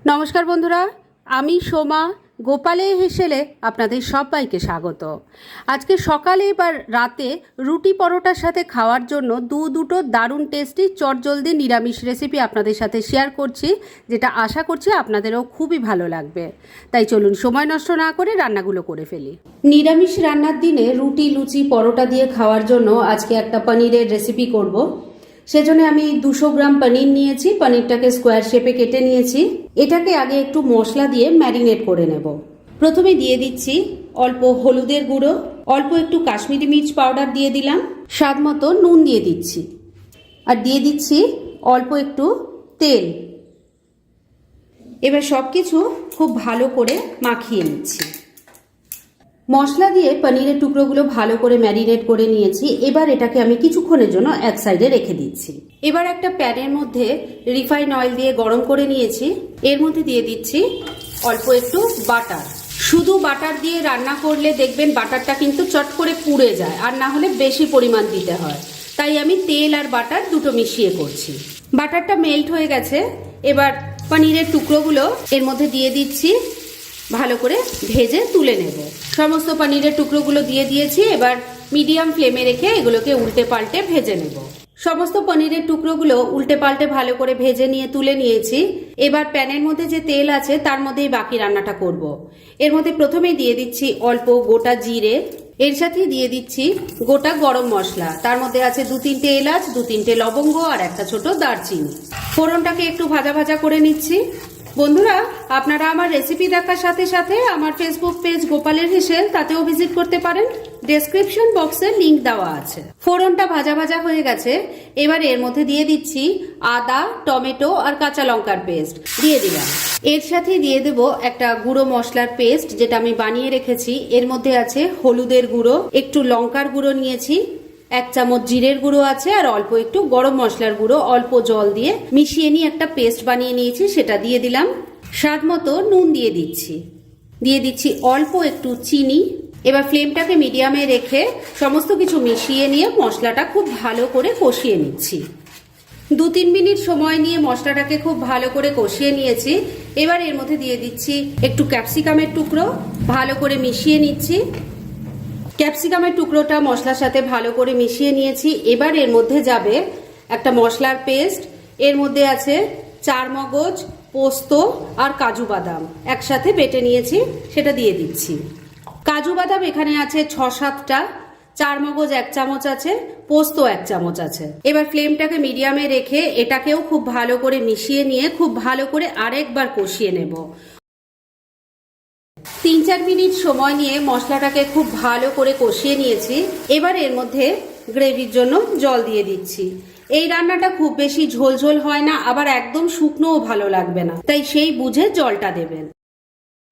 নমস্কার বন্ধুরা, আমি সোমা গোপালে হেসেলে আপনাদের সবাইকে স্বাগত। আজকে সকালে বা রাতে রুটি পরোটার সাথে খাওয়ার জন্য দুটো দারুণ টেস্টি চটজলদি নিরামিষ রেসিপি আপনাদের সাথে শেয়ার করছি, যেটা আশা করছি আপনাদেরও খুবই ভালো লাগবে। তাই চলুন সময় নষ্ট না করে রান্নাগুলো করে ফেলি। নিরামিষ রান্নার দিনে রুটি, লুচি, পরোটা দিয়ে খাওয়ার জন্য আজকে একটা পনিরের রেসিপি করব। সেজন্য আমি 200 গ্রাম পনির নিয়েছি। পনিরটাকে স্কোয়ার শেপে কেটে নিয়েছি। এটাকে আগে একটু মশলা দিয়ে ম্যারিনেট করে নেব। প্রথমে দিয়ে দিচ্ছি অল্প হলুদের গুঁড়ো, অল্প একটু কাশ্মীরি মির্চ পাউডার দিয়ে দিলাম, স্বাদ মতো নুন দিয়ে দিচ্ছি, আর দিয়ে দিচ্ছি অল্প একটু তেল। এবার সব কিছু খুব ভালো করে মাখিয়ে নিচ্ছি। মশলা দিয়ে পনিরের টুকরোগুলো ভালো করে ম্যারিনেট করে নিয়েছি। এবার এটাকে আমি কিছুক্ষণের জন্য এক সাইডে রেখে দিচ্ছি। এবার একটা প্যানের মধ্যে রিফাইন অয়েল দিয়ে গরম করে নিয়েছি। এর মধ্যে দিয়ে দিচ্ছি অল্প একটু বাটার। শুধু বাটার দিয়ে রান্না করলে দেখবেন বাটারটা কিন্তু চট করে পুড়ে যায়, আর না হলে বেশি পরিমাণ দিতে হয়। তাই আমি তেল আর বাটার দুটো মিশিয়ে করছি। বাটারটা মেল্ট হয়ে গেছে। এবার পনিরের টুকরোগুলো এর মধ্যে দিয়ে দিচ্ছি, ভালো করে ভেজে তুলে নেব। সমস্ত পনিরের টুকরোগুলো দিয়ে দিয়েছি। এবার মিডিয়াম ফ্লেমে রেখে এগুলোকে উল্টে পাল্টে ভেজে নেব। সমস্ত পনিরের টুকরোগুলো উল্টে পাল্টে ভালো করে ভেজে নিয়ে তুলে নিয়েছি। এবার প্যানের মধ্যে যে তেল আছে তার মধ্যেই বাকি রান্নাটা করব। এর মধ্যে প্রথমেই দিয়ে দিচ্ছি অল্প গোটা জিরে, এর সাথে দিয়ে দিচ্ছি গোটা গরম মশলা। তার মধ্যে আছে 2-3টে এলাচ, 2-3টে লবঙ্গ আর একটা ছোট দারচিনি। ফোড়নটাকে একটু ভাজা ভাজা করে নিচ্ছি। বন্ধুরা, আপনারা আমার রেসিপি দেখার সাথে সাথে আমার ফেসবুক পেজ গোপালের হেসেল, তাতেও ভিজিট করতে পারেন। ডেসক্রিপশন বক্সে লিংক দেওয়া আছে। ফোড়নটা ভাজা ভাজা হয়ে গেছে। এবার এর মধ্যে দিয়ে দিচ্ছি আদা, টমেটো আর কাঁচা লঙ্কার পেস্ট দিয়ে দিলাম। এর সাথে দিয়ে দেব একটা গুঁড়ো মশলার পেস্ট, যেটা আমি বানিয়ে রেখেছি। এর মধ্যে আছে হলুদের গুঁড়ো, একটু লঙ্কার গুঁড়ো নিয়েছি, 1 চামচ জিরের গুঁড়ো আছে, আর অল্প একটু গরম মশলার গুঁড়ো অল্প জল দিয়ে মিশিয়ে নিয়ে একটা পেস্ট বানিয়ে নিয়েছি, সেটা দিয়ে দিলাম। স্বাদ মতো নুন দিয়ে দিচ্ছি অল্প একটু চিনি। এবার ফ্লেমটাকে মিডিয়ামে রেখে সমস্ত কিছু মিশিয়ে নিয়ে মশলাটা খুব ভালো করে কষিয়ে নিচ্ছি। 2-3 মিনিট সময় নিয়ে মশলাটাকে খুব ভালো করে কষিয়ে নিয়েছি। এবার এর মধ্যে দিয়ে দিচ্ছি একটু ক্যাপসিকামের টুকরো, ভালো করে মিশিয়ে নিচ্ছি। ক্যাপসিকামের টুকরোটা মশলার সাথে ভালো করে মিশিয়ে নিয়েছি। এবার এর মধ্যে যাবে একটা মশলার পেস্ট। এর মধ্যে আছে 4 মগজ, পোস্ত আর কাজু বাদাম একসাথে বেটে নিয়েছি, সেটা দিয়ে দিচ্ছি। কাজু বাদাম এখানে আছে 6-7টা, 4 মগজ 1 চামচ আছে, পোস্ত 1 চামচ আছে। এবার ফ্লেমটাকে মিডিয়ামে রেখে এটাকেও খুব ভালো করে মিশিয়ে নিয়ে খুব ভালো করে আরেকবার কষিয়ে নেব। 3-4 মিনিট সময় নিয়ে মশলাটাকে খুব ভালো করে কষিয়ে নিয়েছি। এবার এর মধ্যে গ্রেভির জন্য জল দিয়ে দিচ্ছি। এই রান্নাটা খুব বেশি ঝোলঝোল হয় না, আবার একদম শুকনোও ভালো লাগবে না, তাই সেই বুঝে জলটা দেবেন।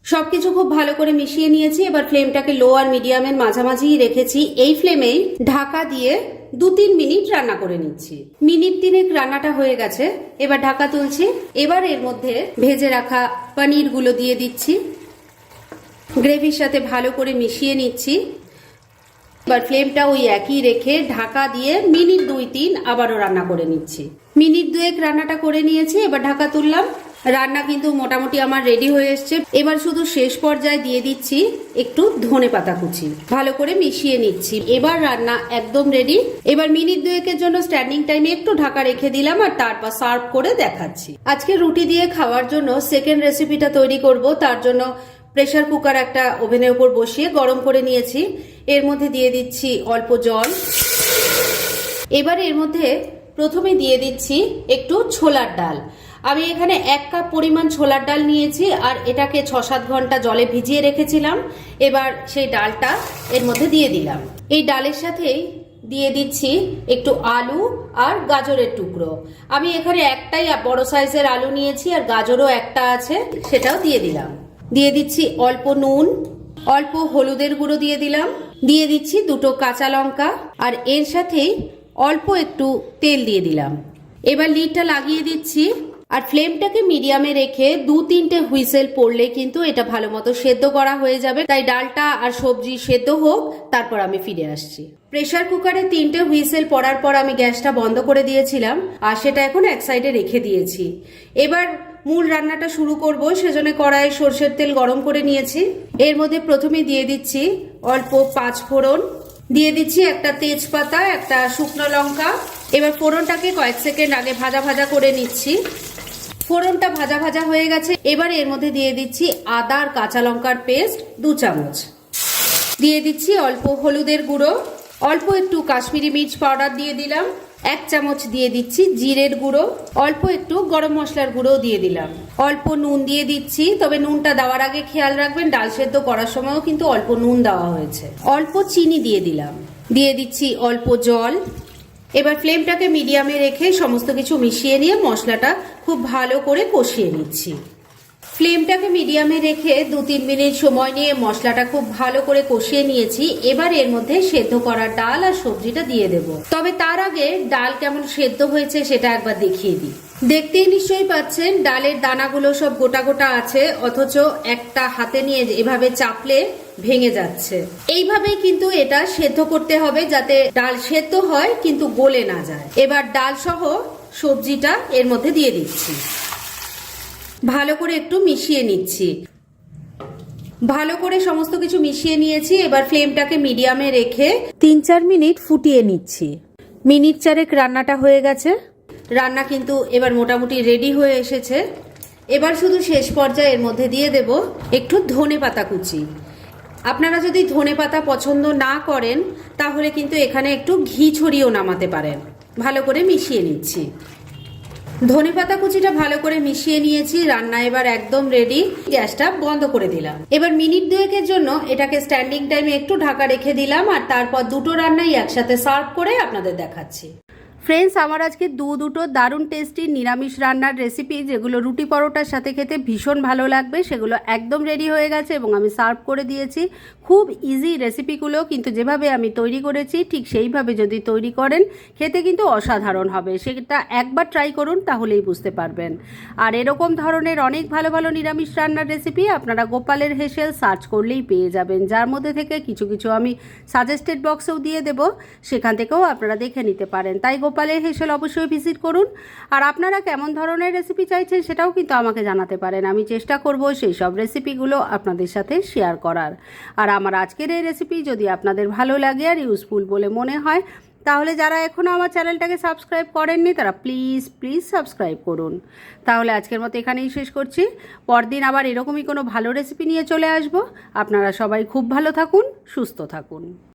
সবকিছু খুব ভালো করে মিশিয়ে নিয়েছি। এবার ফ্লেমটাকে লো আর মিডিয়ামের মাঝামাঝি রেখেছি। এই ফ্লেমেই ঢাকা দিয়ে 2-3 মিনিট রান্না করে নিচ্ছি। মিনিট 3 রান্নাটা হয়ে গেছে। এবার ঢাকা তুলছি। এবার এর মধ্যে ভেজে রাখা পনিরগুলো দিয়ে দিচ্ছি, গ্রেভির সাথে ভালো করে মিশিয়ে নিচ্ছি। এবার ফ্লেমটা ওই একই রেখে ঢাকা দিয়ে মিনিট 2-3 আবারও রান্না করে নিচ্ছি। মিনিট 2 রান্নাটা করে নিয়েছি। এবার ঢাকা তুললাম। রান্না কিন্তু মোটামুটি আমার রেডি হয়ে এসছে। এবার শুধু শেষ পর্যায়ে দিয়ে দিচ্ছি একটু ধনেপাতা কুচি, ভালো করে মিশিয়ে নিচ্ছি। এবার রান্না একদম রেডি। এবার মিনিট 2 জন্য স্ট্যান্ডিং টাইমে একটু ঢাকা রেখে দিলাম, আর তারপর সার্ভ করে দেখাচ্ছি। আজকে রুটি দিয়ে খাওয়ার জন্য সেকেন্ড রেসিপিটা তৈরি করব। তার জন্য প্রেসার কুকার একটা ওভেনের উপর বসিয়ে গরম করে নিয়েছি। এর মধ্যে দিয়ে দিচ্ছি অল্প জল। এবার এর মধ্যে প্রথমে দিয়ে দিচ্ছি একটু ছোলার ডাল। আমি এখানে 1 কাপ পরিমাণ ছোলার ডাল নিয়েছি, আর এটাকে 6-7 ঘন্টা জলে ভিজিয়ে রেখেছিলাম। এবার সেই ডালটা এর মধ্যে দিয়ে দিলাম। এই ডালের সাথেই দিয়ে দিচ্ছি একটু আলু আর গাজরের টুকরো। আমি এখানে একটাই বড় সাইজের আলু নিয়েছি, আর গাজরও একটা আছে, সেটাও দিয়ে দিলাম। দিয়ে দিচ্ছি অল্প নুন, অল্প হলুদের গুঁড়ো দিয়ে দিলাম, দিয়ে দিচ্ছি 2টো কাঁচা লঙ্কা, আর এর সাথেই অল্প একটু তেল দিয়ে দিলাম। এবার লিডটা লাগিয়ে দিচ্ছি, আর ফ্লেমটাকে মিডিয়ামে রেখে 2-3টে হুইসেল পড়লে কিন্তু এটা ভালো মতো সেদ্ধ করা হয়ে যাবে। তাই ডালটা আর সবজি সেদ্ধ হোক, তারপর আমি ফিরে আসছি। প্রেসার কুকারে 3টে হুইসেল পড়ার পর আমি গ্যাসটা বন্ধ করে দিয়েছিলাম, আর সেটা এখন এক সাইডে রেখে দিয়েছি। এবার মূল রান্নাটা শুরু করব, সেজন্য কড়াইয়ে সরষের তেল গরম করে নিয়েছি। এর মধ্যে প্রথমে দিয়ে দিচ্ছি অল্প 5 ফোড়ন, দিয়ে দিচ্ছি একটা তেজপাতা, একটা শুকনো লঙ্কা। এবার ফোড়নটাকে কয়েক সেকেন্ড আগে ভাজা ভাজা করে নিচ্ছি। ফোড়নটা ভাজা ভাজা হয়ে গেছে। এবার এর মধ্যে দিয়ে দিচ্ছি আদা আর কাঁচা লঙ্কার পেস্ট 2 চামচ, দিয়ে দিচ্ছি অল্প হলুদের গুঁড়ো, অল্প একটু কাশ্মীরি মির্চ পাউডার দিয়ে দিলাম, 1 চামচ দিয়ে দিচ্ছি জিরের গুঁড়ো, অল্প একটু গরম মশলার গুঁড়ো দিয়ে দিলাম, অল্প নুন দিয়ে দিচ্ছি। তবে নুনটা দেওয়ার আগে খেয়াল রাখবেন, ডাল সেদ্ধ করার সময়ও কিন্তু অল্প নুন দেওয়া হয়েছে। অল্প চিনি দিয়ে দিলাম, দিয়ে দিচ্ছি অল্প জল। এবার ফ্লেমটাকে মিডিয়ামে রেখে সমস্ত কিছু মিশিয়ে নিয়ে মশলাটা খুব ভালো করে কষিয়ে নিচ্ছি। ফ্লেমটাকে মিডিয়ামে রেখে 2-3 মিনিট সময় নিয়ে মশলাটা খুব ভালো করে কষিয়ে নিয়েছি। এবার এর মধ্যে সেদ্ধ করা ডাল আর সবজিটা দিয়ে দেব। তবে তার আগে ডাল কেমন সেদ্ধ হয়েছে সেটা একবার দেখিয়ে দিই। দেখতেই নিশ্চয়ই পাচ্ছেন ডালের দানাগুলো সব গোটা গোটা আছে, অথচ একটা হাতে নিয়ে এভাবে চাপলে ভেঙে যাচ্ছে। এইভাবেই কিন্তু এটা সেদ্ধ করতে হবে, যাতে ডাল সেদ্ধ হয় কিন্তু গলে না যায়। এবার ডাল সহ সবজিটা এর মধ্যে দিয়ে দিচ্ছি, ভালো করে একটু মিশিয়ে নিচ্ছি। ভালো করে সমস্ত কিছু মিশিয়ে নিয়েছি। এবার ফ্লেমটাকে মিডিয়ামে রেখে 3-4 মিনিট ফুটিয়ে নিচ্ছি। মিনিট 4 রান্নাটা হয়ে গেছে। রান্না কিন্তু এবার মোটামুটি রেডি হয়ে এসেছে। এবার শুধু শেষ পর্যায়ে এর মধ্যে দিয়ে দেব একটু ধনেপাতা কুচি। আপনারা যদি ধনেপাতা পছন্দ না করেন তাহলে কিন্তু এখানে একটু ঘি ছড়িয়েও নামাতে পারেন। ভালো করে মিশিয়ে নিচ্ছি। ধনেপাতা কুচিটা ভালো করে মিশিয়ে নিয়েছি। রান্না এবার একদম রেডি। গ্যাসটা বন্ধ করে দিলাম। এবার মিনিট 2-এর জন্য এটাকে স্ট্যান্ডিং টাইমে একটু ঢাকা রেখে দিলাম, আর তারপর দুটো রান্নাই একসাথে সার্ভ করে আপনাদের দেখাচ্ছি। ফ্রেন্ডস, আমার আজকে দুটো দারুণ টেস্টি নিরামিষ রান্নার রেসিপি, যেগুলো রুটি পরোটার সাথে খেতে ভীষণ ভালো লাগবে, সেগুলো একদম রেডি হয়ে গেছে এবং আমি সার্ভ করে দিয়েছি। খুব ইজি রেসিপিগুলো, কিন্তু যেভাবে আমি তৈরি করেছি ঠিক সেইভাবে যদি তৈরি করেন খেতে কিন্তু অসাধারণ হবে। সেটা একবার ট্রাই করুন, তাহলেই বুঝতে পারবেন। আর এরকম ধরনের অনেক ভালো ভালো নিরামিষ রান্নার রেসিপি আপনারা গোপালের হেসেল সার্চ করলেই পেয়ে যাবেন, যার মধ্যে থেকে কিছু কিছু আমি সাজেস্টেড বক্সেও দিয়ে দেব, সেখান থেকেও আপনারা দেখে নিতে পারেন। তাই গোপালের হেসেল অবশ্যই ভিজিট করুন। আর আপনারা কেমন ধরনের রেসিপি চাইছেন সেটাও কিন্তু আমাকে জানাতে পারেন। আমি চেষ্টা করব সেই সব রেসিপিগুলো আপনাদের সাথে শেয়ার করার। আর আমার আজকের এই রেসিপি যদি আপনাদের ভালো লাগে আর ইউজফুল বলে মনে হয়, তাহলে যারা এখনও আমার চ্যানেলটাকে সাবস্ক্রাইব করেননি তারা প্লিজ সাবস্ক্রাইব করুন। তাহলে আজকের মতো এখানেই শেষ করছি। পরদিন আবার এরকমই কোনো ভালো রেসিপি নিয়ে চলে আসব। আপনারা সবাই খুব ভালো থাকুন, সুস্থ থাকুন।